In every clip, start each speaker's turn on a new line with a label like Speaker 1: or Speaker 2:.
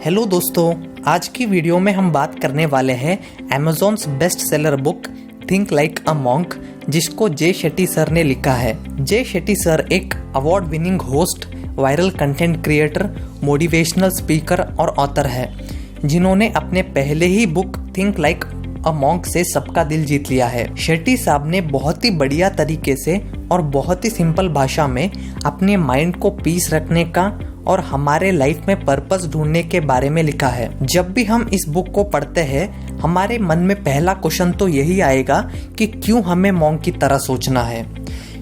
Speaker 1: Hello दोस्तों, आज की वीडियो में हम बात करने वाले हैं Amazon's best seller book think like a monk, जिसको जे शेट्टी सर ने लिखा है। जे शेट्टी सर एक award winning host, viral content creator, motivational speaker और ऑथर है, जिन्होंने अपने पहले ही book think like a monk से सबका दिल जीत लिया है। शेट्टी साहब ने बहुत ही बढ़िया तरीके से और बहुत ही सिंपल भाषा में अपने माइंड को पीस रखने का और हमारे लाइफ में पर्पस ढूंढने के बारे में लिखा है। जब भी हम इस बुक को पढ़ते हैं, हमारे मन में पहला क्वेश्चन तो यही आएगा कि क्यों हमें मॉन्क की तरह सोचना है।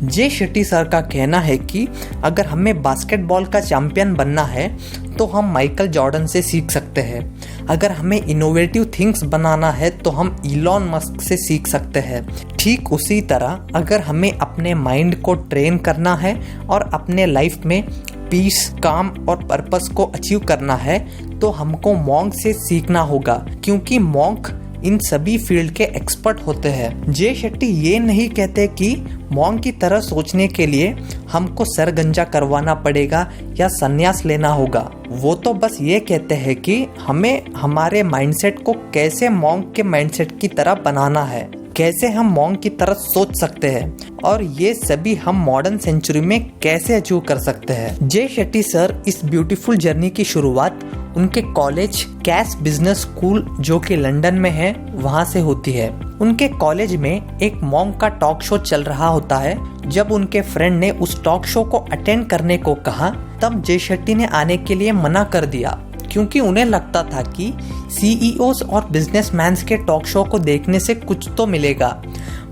Speaker 1: जे शेट्टी सर का कहना है कि अगर हमें बास्केटबॉल का चैंपियन बनना है तो हम माइकल जॉर्डन से सीख सकते हैं। अगर हमें इनोवेटिव थिंग्स बनाना है तो हम इलॉन मस्क से सीख सकते हैं। ठीक उसी तरह अगर हमें अपने माइंड को ट्रेन करना है और अपने लाइफ में पीस, काम और पर्पस को अचीव करना है तो हमको मॉन्क से सीखना होगा, क्योंकि मॉन्क इन सभी फील्ड के एक्सपर्ट होते हैं। जे शेट्टी ये नहीं कहते कि मॉन्क की तरह सोचने के लिए हमको सरगंजा करवाना पड़ेगा या संन्यास लेना होगा। वो तो बस ये कहते हैं कि हमें हमारे माइंडसेट को कैसे मॉन्क के माइंडसेट की तरह बनाना है, कैसे हम मॉन्क की तरह सोच सकते हैं और ये सभी हम मॉडर्न सेंचुरी में कैसे अचीव कर सकते हैं। जे शेट्टी सर इस ब्यूटीफुल जर्नी की शुरुआत उनके कॉलेज कैस बिजनेस स्कूल, जो कि लंदन में है, वहाँ से होती है। उनके कॉलेज में एक मॉन्क का टॉक शो चल रहा होता है। जब उनके फ्रेंड ने उस टॉक शो को अटेंड करने को कहा, तब जे शेट्टी ने आने के लिए मना कर दिया, क्योंकि उन्हें लगता था कि सीईओज और बिजनेसमैन्स के टॉक शो को देखने से कुछ तो मिलेगा,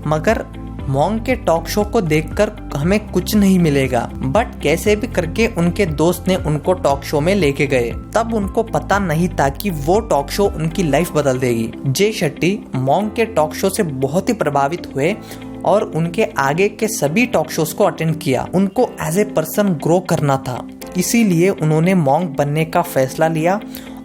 Speaker 1: मगर मॉन्क के टॉक शो को देखकर हमें कुछ नहीं मिलेगा। बट कैसे भी करके उनके दोस्त ने उनको टॉक शो में लेके गए। तब उनको पता नहीं था कि वो टॉक शो उनकी लाइफ बदल देगी। जे शेट्टी मॉन्क के टॉक शो से बहुत ही प्रभावित हुए और उनके आगे के सभी टॉक शोज को अटेंड किया। उनको एज ए पर्सन ग्रो करना था, इसीलिए उन्होंने मॉन्क बनने का फैसला लिया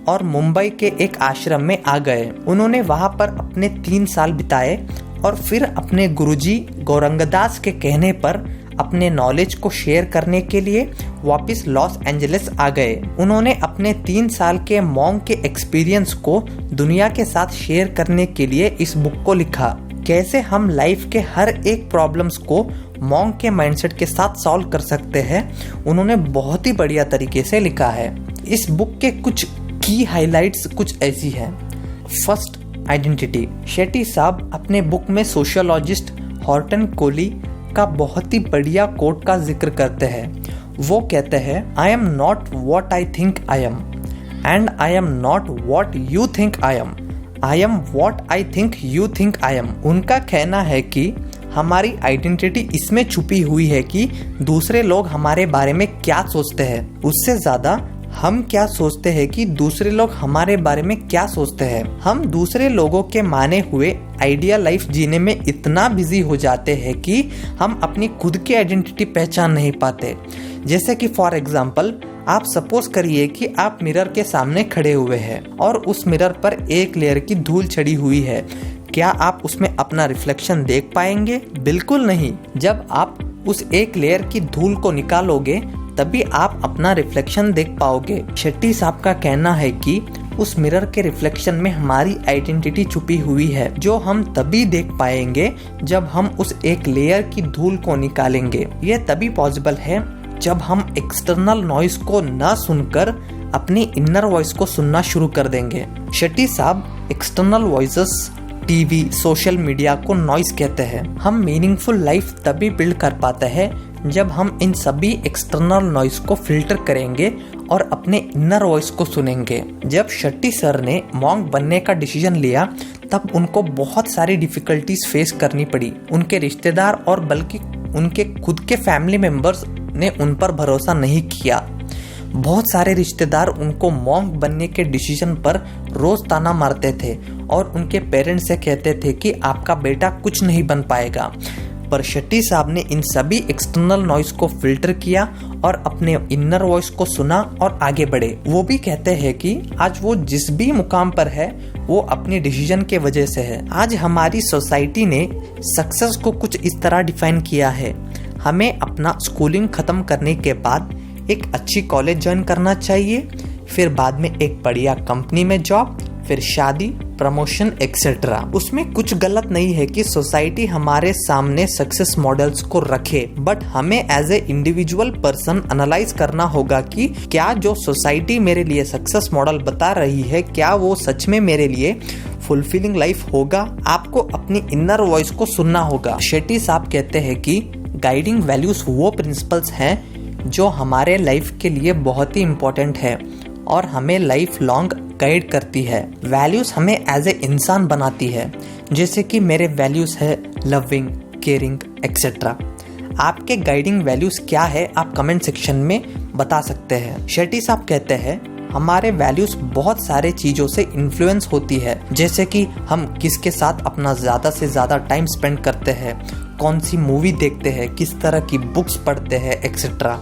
Speaker 1: और मुंबई के एक आश्रम में आ गए। उन्होंने वहां पर अपने 3 साल बिताए और फिर अपने गुरुजी गौरंगदास के कहने पर अपने नॉलेज को शेयर करने के लिए वापस लॉस एंजलिस आ गए। उन्होंने अपने 3 साल के मॉन्क के एक्सपीरियंस को दुनिया के साथ शेयर करने के लिए इस बुक को लिखा। कैसे हम लाइफ के हर एक प्रॉब्लम्स को मॉन्क के माइंडसेट के साथ सॉल्व कर सकते हैं, उन्होंने बहुत ही बढ़िया तरीके से लिखा है। इस बुक के कुछ की हाइलाइट्स कुछ ऐसी हैं। First, identity. शेट्टी साहब अपने बुक में सोशियोलॉजिस्ट हॉर्टन कोली का बहुत ही बढ़िया कोट का जिक्र करते हैं। वो कहते हैं, I am not what I think I am and I am not what you think I am, I am what I think you think I am. उनका कहना है कि हमारी आइडेंटिटी इसमें छुपी हुई है कि दूसरे लोग हमारे बारे में क्या सोचते हैं, उससे ज्यादा हम क्या सोचते हैं कि दूसरे लोग हमारे बारे में क्या सोचते हैं। हम दूसरे लोगों के माने हुए आइडियल लाइफ जीने में इतना बिजी हो जाते हैं कि हम अपनी खुद की आइडेंटिटी पहचान नहीं पाते। जैसे कि फॉर एग्जाम्पल, आप सपोज करिए कि आप मिरर के सामने खड़े हुए हैं और उस मिरर पर एक लेयर की धूल चढ़ी हुई है। क्या आप उसमें अपना रिफ्लेक्शन देख पाएंगे? बिल्कुल नहीं। जब आप उस एक लेयर की धूल को निकालोगे तभी आप अपना रिफ्लेक्शन देख पाओगे। शेट्टी साहब का कहना है कि उस मिरर के रिफ्लेक्शन में हमारी आइडेंटिटी छुपी हुई है, जो हम तभी देख पाएंगे जब हम उस एक लेयर की धूल को निकालेंगे। यह तभी पॉसिबल है जब हम एक्सटर्नल नॉइस को न सुनकर अपनी इनर वॉइस को सुनना शुरू कर देंगे। शेट्टी साहब external voices, TV, social media को नॉइस कहते हैं। हम मीनिंगफुल लाइफ तभी बिल्ड कर पाते हैं जब हम इन सभी एक्सटर्नल नॉइस को फिल्टर करेंगे और अपने इनर वॉइस को सुनेंगे। जब शेट्टी सर ने मॉन्क बनने का डिसीजन लिया, तब उनको बहुत सारी डिफिकल्टीज फेस करनी पड़ी। उनके रिश्तेदार और बल्कि उनके खुद के फैमिली मेंबर्स ने उन पर भरोसा नहीं किया। बहुत सारे रिश्तेदार उनको मॉन्क बनने के डिसीजन पर रोज ताना मारते थे और उनके पेरेंट्स से कहते थे कि आपका बेटा कुछ नहीं बन पाएगा। पर शेट्टी साहब ने इन सभी एक्सटर्नल नॉइस को फिल्टर किया और अपने इनर वॉइस को सुना और आगे बढ़े। वो भी कहते हैं कि आज वो जिस भी मुकाम पर है वो अपने डिसीजन के वजह से है। आज हमारी सोसाइटी ने सक्सेस को कुछ इस तरह डिफाइन किया है, हमें अपना स्कूलिंग खत्म करने के बाद एक अच्छी कॉलेज ज्वाइन करना चाहिए, फिर बाद में एक बढ़िया कंपनी में जॉब, फिर शादी, प्रमोशन एक्सेट्रा। उसमें कुछ गलत नहीं है कि सोसाइटी हमारे सामने सक्सेस मॉडल्स को रखे, बट हमें as a individual person analyse करना होगा कि क्या जो सोसाइटी मेरे लिए सक्सेस मॉडल बता रही है, क्या वो सच में मेरे लिए फुलफिलिंग लाइफ होगा। आपको अपनी इनर वॉइस को सुनना होगा। शेट्टी साहब कहते हैं कि गाइडिंग वैल्यूज वो प्रिंसिपल्स हैं जो हमारे लाइफ के लिए बहुत ही इम्पोर्टेंट है और हमें लाइफ लॉन्ग गाइड करती है। वैल्यूज हमें एज ए इंसान बनाती है, जैसे कि मेरे वैल्यूज है लविंग, केयरिंग एक्सेट्रा। आपके गाइडिंग वैल्यूज क्या है, आप कमेंट सेक्शन में बता सकते हैं। शेट्टी साहब कहते हैं हमारे वैल्यूज बहुत सारे चीजों से इन्फ्लुएंस होती है, जैसे कि हम किसके साथ अपना ज्यादा से ज्यादा टाइम स्पेंड करते हैं, कौन सी मूवी देखते हैं, किस तरह की बुक्स पढ़ते हैं एक्सेट्रा।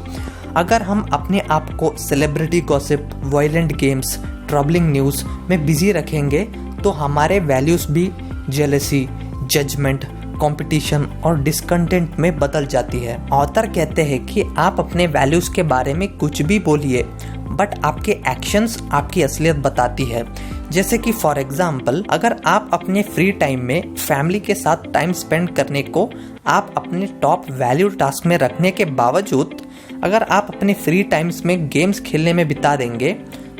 Speaker 1: अगर हम अपने आप को celebrity gossip, violent games, troubling news में बिजी रखेंगे तो हमारे वैल्यूज भी जेलसी, जजमेंट, कंपटीशन और डिसकंटेंट में बदल जाती है। ऑथर कहते हैं कि आप अपने वैल्यूज के बारे में कुछ भी बोलिए, बट आपके एक्शंस आपकी असलियत बताती है। जैसे कि फॉर एग्जाम्पल, अगर आप अपने फ्री टाइम में फैमिली के साथ टाइम स्पेंड करने को आप अपने टॉप वैल्यू टास्क में रखने के बावजूद अगर आप अपने फ्री टाइम्स में गेम्स खेलने में बिता देंगे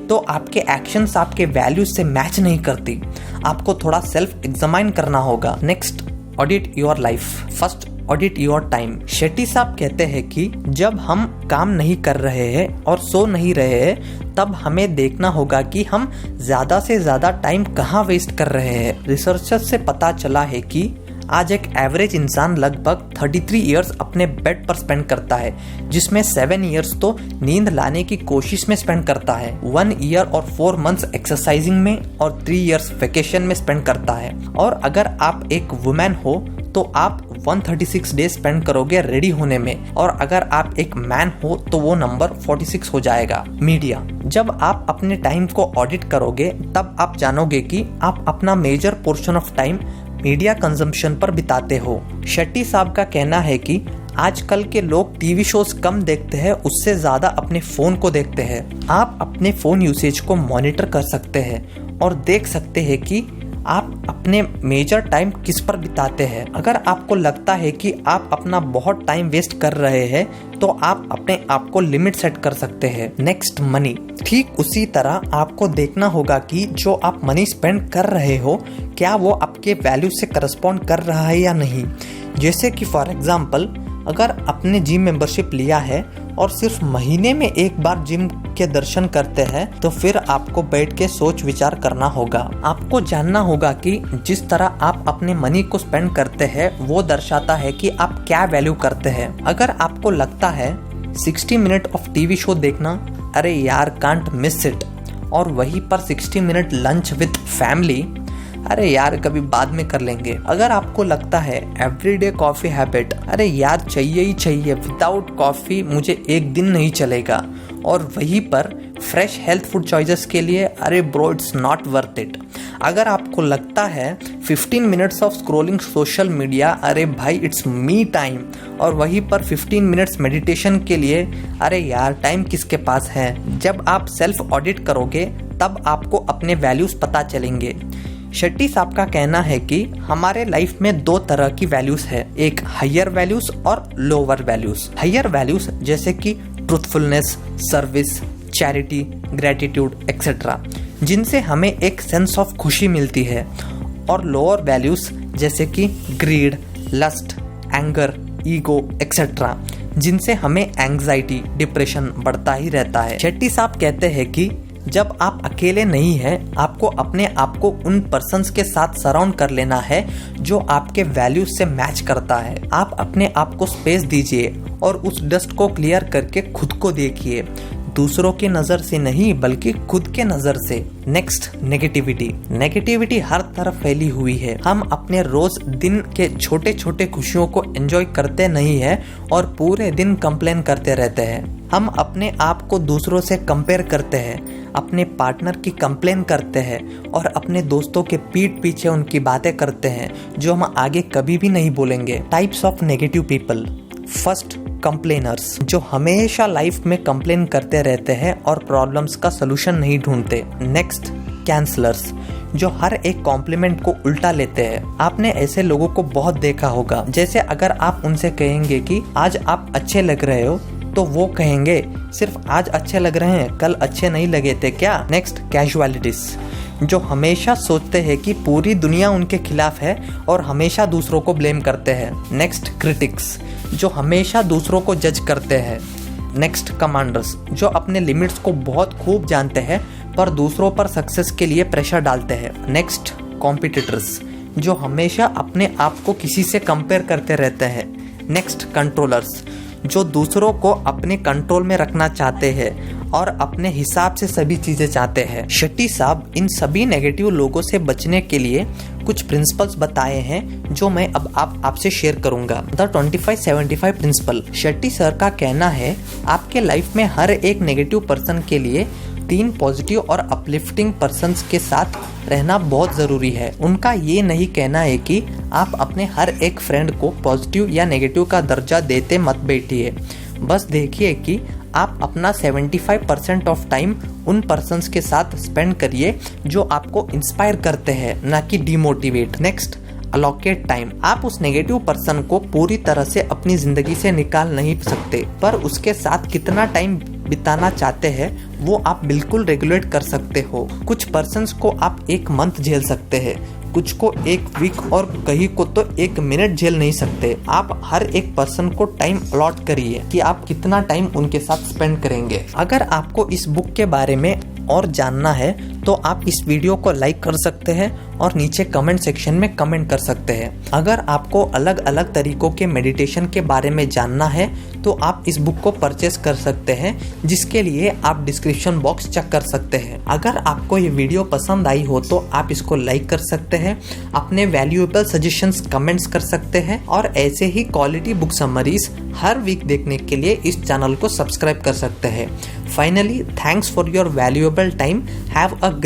Speaker 1: तो आपके एक्शंस आपके वैल्यूज से मैच नहीं करती। आपको थोड़ा सेल्फ एग्जामाइन करना होगा। Next, audit your life. First, audit your time. Shetty साहब कहते हैं कि जब हम काम नहीं कर रहे हैं और सो नहीं रहे हैं तब हमें देखना होगा कि हम ज्यादा से ज्यादा टाइम कहाँ वेस्ट कर रहे हैं। रिसर्चर्स से पता चला है कि आज एक एवरेज इंसान लगभग 33 इयर्स अपने बेड पर स्पेंड करता है, जिसमें 7 इयर्स तो नींद लाने की कोशिश में स्पेंड करता है, 1 ईयर और 4 मंथ्स एक्सरसाइजिंग में और 3 इयर्स वेकेशन में स्पेंड करता है। और अगर आप एक वुमेन हो तो आप 136 डेज स्पेंड करोगे रेडी होने में, और अगर आप एक मैन हो तो वो नंबर 46 हो जाएगा। मीडिया। जब आप अपने टाइम को ऑडिट करोगे तब आप जानोगे कि आप अपना major portion of time media consumption पर बिताते हो। शेट्टी साहब का कहना है कि आजकल के लोग टीवी शोज कम देखते हैं, उससे ज्यादा अपने फोन को देखते हैं। आप अपने फोन यूसेज को मॉनिटर कर सकते हैं और देख सकते हैं कि आप अपने मेजर टाइम किस पर बिताते हैं। अगर आपको लगता है कि आप अपना बहुत टाइम वेस्ट कर रहे हैं तो आप अपने आप को लिमिट सेट कर सकते हैं। Next, money. ठीक उसी तरह आपको देखना होगा कि जो आप मनी स्पेंड कर रहे हो क्या वो आपके वैल्यू से करस्पॉन्ड कर रहा है या नहीं। जैसे कि फॉर एग्जाम्पल, अगर आपने जिम मेंबरशिप लिया है और सिर्फ महीने में एक बार जिम के दर्शन करते हैं तो फिर आपको बैठ के सोच विचार करना होगा। आपको जानना होगा कि जिस तरह आप अपने मनी को स्पेंड करते हैं वो दर्शाता है कि आप क्या वैल्यू करते हैं। अगर आपको लगता है 60 मिनट ऑफ टीवी शो देखना, अरे यार कांट मिस इट, और वहीं पर 60 मिनट लंच विद फैमिली, अरे यार कभी बाद में कर लेंगे। अगर आपको लगता है एवरीडे कॉफी हैबिट, अरे यार चाहिए ही चाहिए, विदाउट कॉफी मुझे एक दिन नहीं चलेगा, और वहीं पर फ्रेश हेल्थ फूड चॉइसेस के लिए, अरे bro it's not worth it. अगर आपको लगता है 15 minutes of scrolling social media, अरे भाई इट्स मी टाइम, और वहीं पर 15 मिनट्स मेडिटेशन के लिए, अरे यार टाइम किसके पास है। जब आप सेल्फ ऑडिट करोगे तब आपको अपने वैल्यूज पता चलेंगे। शेट्टी साहब का कहना है कि हमारे लाइफ में 2 तरह की वैल्यूज है, एक हायर वैल्यूज और लोअर वैल्यूज। हायर वैल्यूज जैसे कि truthfulness, service, charity, gratitude etcetera, जिनसे हमें एक सेंस ऑफ खुशी मिलती है, और लोअर वैल्यूज जैसे कि greed, lust, anger, ego etcetera, जिनसे हमें एंग्जाइटी, डिप्रेशन बढ़ता ही रहता है। शेट्टी साहब कहते हैं कि जब आप अकेले नहीं हैं, आपको अपने आप को उन पर्सन्स के साथ सराउंड कर लेना है जो आपके वैल्यूज से मैच करता है। आप अपने आप को स्पेस दीजिए और उस डस्ट को क्लियर करके खुद को देखिए, दूसरों की नज़र से नहीं बल्कि खुद के नज़र से। Next, negativity. नेगेटिविटी हर तरफ फैली हुई है। हम अपने रोज दिन के छोटे छोटे खुशियों को एंजॉय करते नहीं है और पूरे दिन कंप्लेन करते रहते हैं। हम अपने आप को दूसरों से कंपेयर करते हैं, अपने पार्टनर की कंप्लेन करते हैं और अपने दोस्तों के पीठ पीछे उनकी बातें करते हैं जो हम आगे कभी भी नहीं बोलेंगे। Types of negative people. First, complainers, जो हमेशा लाइफ में कंप्लेन करते रहते हैं और प्रॉब्लम्स का सलूशन नहीं ढूंढते। नेक्स्ट, कैंसलर्स, जो हर एक कॉम्प्लीमेंट को उल्टा लेते हैं। आपने ऐसे लोगों को बहुत देखा होगा। जैसे अगर आप उनसे कहेंगे कि आज आप अच्छे लग रहे हो, तो वो कहेंगे सिर्फ आज अच्छे लग रहे हैं, कल अच्छे नहीं लगे थे क्या। नेक्स्ट, कैजुअलिटीज, जो हमेशा सोचते हैं कि पूरी दुनिया उनके खिलाफ है और हमेशा दूसरों को ब्लेम करते हैं। नेक्स्ट, क्रिटिक्स, जो हमेशा दूसरों को जज करते हैं। नेक्स्ट, कमांडर्स, जो अपने लिमिट्स को बहुत खूब जानते हैं पर दूसरों पर सक्सेस के लिए प्रेशर डालते हैं। नेक्स्ट, कॉम्पिटिटर्स, जो हमेशा अपने आप को किसी से कंपेयर करते रहते हैं। नेक्स्ट, कंट्रोलर्स, जो दूसरों को अपने कंट्रोल में रखना चाहते हैं और अपने हिसाब से सभी चीजें चाहते हैं। शेट्टी साहब इन सभी नेगेटिव लोगों से बचने के लिए कुछ प्रिंसिपल्स बताए हैं जो मैं अब आपसे शेयर करूंगा। The 25-75 principal. शेट्टी सर का कहना है आपके लाइफ में हर एक नेगेटिव पर्सन के लिए 3 पॉजिटिव और अपलिफ्टिंग पर्सन्स के साथ रहना बहुत ज़रूरी है। उनका ये नहीं कहना है कि आप अपने हर एक फ्रेंड को पॉजिटिव या नेगेटिव का दर्जा देते मत बैठिए। बस देखिए कि आप अपना 75% ऑफ टाइम उन पर्सन्स के साथ स्पेंड करिए जो आपको इंस्पायर करते हैं, ना कि डिमोटिवेट। Next, allocate time. आप उस नेगेटिव पर्सन को पूरी तरह से अपनी जिंदगी से निकाल नहीं सकते, पर उसके साथ कितना टाइम बिताना चाहते हैं वो आप बिल्कुल रेगुलेट कर सकते हो। कुछ पर्सन्स को आप 1 मंथ झेल सकते हैं, कुछ को 1 वीक और कहीं को तो 1 मिनट झेल नहीं सकते। आप हर एक पर्सन को टाइम अलॉट करिए कि आप कितना टाइम उनके साथ स्पेंड करेंगे। अगर आपको इस बुक के बारे में और जानना है तो आप इस वीडियो को लाइक कर सकते हैं और नीचे कमेंट सेक्शन में कमेंट कर सकते हैं। अगर आपको अलग अलग तरीकों के मेडिटेशन के बारे में जानना है तो आप इस बुक को परचेस कर सकते हैं, जिसके लिए आप डिस्क्रिप्शन बॉक्स चेक कर सकते हैं। अगर आपको ये वीडियो पसंद आई हो तो आप इसको लाइक कर सकते हैं, अपने वैल्यूएबल सजेशंस कमेंट्स कर सकते हैं और ऐसे ही क्वालिटी बुक समरीज हर वीक देखने के लिए इस चैनल को सब्सक्राइब कर सकते हैं। Finally, thanks for your valuable time. Have a great